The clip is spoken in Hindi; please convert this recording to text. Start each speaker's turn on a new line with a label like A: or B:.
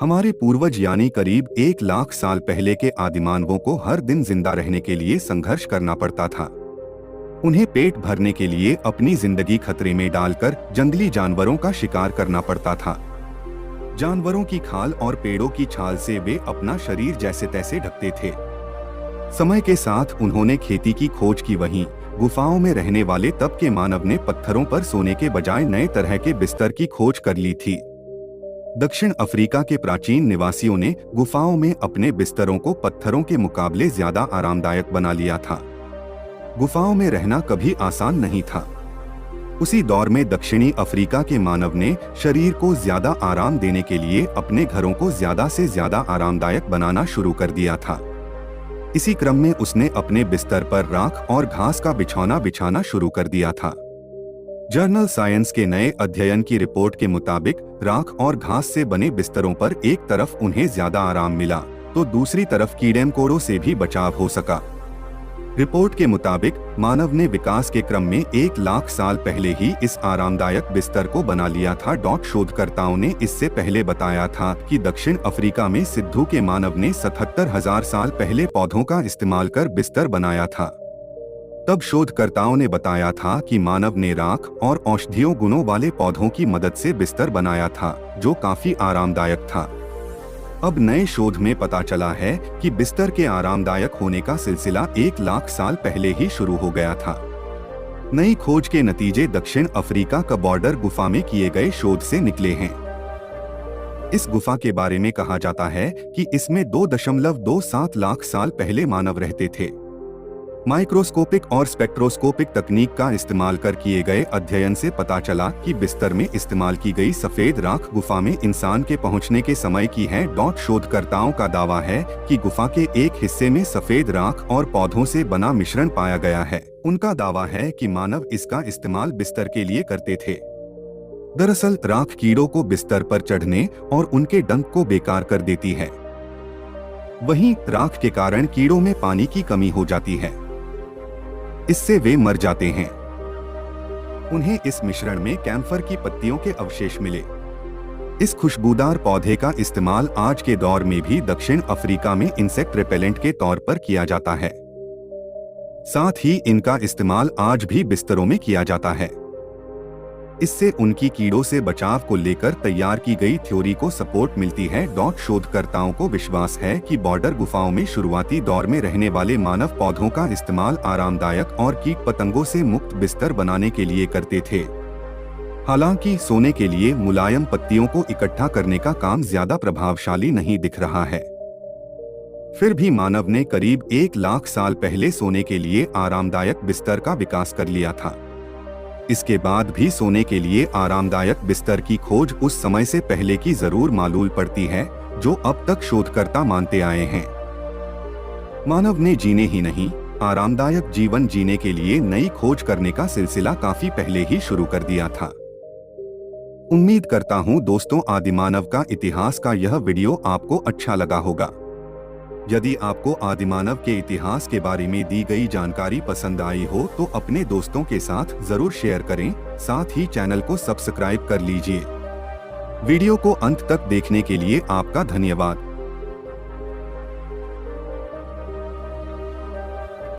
A: हमारे पूर्वज यानी करीब 1 लाख साल पहले के आदिमानवों को हर दिन जिंदा रहने के लिए संघर्ष करना पड़ता था। उन्हें पेट भरने के लिए अपनी जिंदगी खतरे में डालकर जंगली जानवरों का शिकार करना पड़ता था। जानवरों की खाल और पेड़ों की छाल से वे अपना शरीर जैसे तैसे ढकते थे। समय के साथ उन्होंने खेती की खोज की। वहीं गुफाओं में रहने वाले तब के मानव ने पत्थरों पर सोने के बजाय नए तरह के बिस्तर की खोज कर ली थी। दक्षिण अफ्रीका के प्राचीन निवासियों ने गुफाओं में अपने बिस्तरों को पत्थरों के मुकाबले ज्यादा आरामदायक बना लिया था। गुफाओं में रहना कभी आसान नहीं था। उसी दौर में दक्षिणी अफ्रीका के मानव ने शरीर को ज्यादा आराम देने के लिए अपने घरों को ज्यादा से ज्यादा आरामदायक बनाना शुरू कर दिया था। इसी क्रम में उसने अपने बिस्तर पर राख और घास का बिछौना बिछाना शुरू कर दिया था। जर्नल साइंस के नए अध्ययन की रिपोर्ट के मुताबिक राख और घास से बने बिस्तरों पर एक तरफ उन्हें ज्यादा आराम मिला तो दूसरी तरफ कीड़े मकोड़ों से भी बचाव हो सका। रिपोर्ट के मुताबिक मानव ने विकास के क्रम में 1 लाख साल पहले ही इस आरामदायक बिस्तर को बना लिया था। शोधकर्ताओं ने इससे पहले बताया था कि दक्षिण अफ्रीका में सिद्धू के मानव ने 77,000 साल पहले पौधों का इस्तेमाल कर बिस्तर बनाया था। तब शोधकर्ताओं ने बताया था कि मानव ने राख और औषधीय गुणों वाले पौधों की मदद से बिस्तर बनाया था, जो काफी आरामदायक था। अब नए शोध में पता चला है कि बिस्तर के आरामदायक होने का सिलसिला 1 लाख साल पहले ही शुरू हो गया था। नई खोज के नतीजे दक्षिण अफ्रीका का बॉर्डर गुफा में किए गए शोध से निकले हैं। इस गुफा के बारे में कहा जाता है कि इसमें 2.27 लाख साल पहले मानव रहते थे। माइक्रोस्कोपिक और स्पेक्ट्रोस्कोपिक तकनीक का इस्तेमाल कर किए गए अध्ययन से पता चला कि बिस्तर में इस्तेमाल की गई सफेद राख गुफा में इंसान के पहुंचने के समय की है। शोधकर्ताओं का दावा है कि गुफा के एक हिस्से में सफेद राख और पौधों से बना मिश्रण पाया गया है। उनका दावा है कि मानव इसका इस्तेमाल बिस्तर के लिए करते थे। दरअसल राख कीड़ों को बिस्तर पर चढ़ने और उनके डंक को बेकार कर देती है। वहीं राख के कारण कीड़ों में पानी की कमी हो जाती है, इससे वे मर जाते हैं। उन्हें इस मिश्रण में कैम्फर की पत्तियों के अवशेष मिले। इस खुशबूदार पौधे का इस्तेमाल आज के दौर में भी दक्षिण अफ्रीका में इंसेक्ट रिपेलेंट के तौर पर किया जाता है। साथ ही इनका इस्तेमाल आज भी बिस्तरों में किया जाता है। इससे उनकी कीड़ों से बचाव को लेकर तैयार की गई थ्योरी को सपोर्ट मिलती है। शोधकर्ताओं को विश्वास है कि बॉर्डर गुफाओं में शुरुआती दौर में रहने वाले मानव पौधों का इस्तेमाल आरामदायक और कीट पतंगों से मुक्त बिस्तर बनाने के लिए करते थे। हालांकि सोने के लिए मुलायम पत्तियों को इकट्ठा करने का काम ज्यादा प्रभावशाली नहीं दिख रहा है। फिर भी मानव ने करीब 1 लाख साल पहले सोने के लिए आरामदायक बिस्तर का विकास कर लिया था। इसके बाद भी सोने के लिए आरामदायक बिस्तर की खोज उस समय से पहले की जरूर मालूम पड़ती है, जो अब तक शोधकर्ता मानते आए हैं। मानव ने जीने ही नहीं, आरामदायक जीवन जीने के लिए नई खोज करने का सिलसिला काफी पहले ही शुरू कर दिया था। उम्मीद करता हूँ दोस्तों आदिमानव का इतिहास का यह वीडियो आपको अच्छा लगा होगा। यदि आपको आदिमानव के इतिहास के बारे में दी गई जानकारी पसंद आई हो तो अपने दोस्तों के साथ जरूर शेयर करें। साथ ही चैनल को सब्सक्राइब कर लीजिए। वीडियो को अंत तक देखने के लिए आपका धन्यवाद।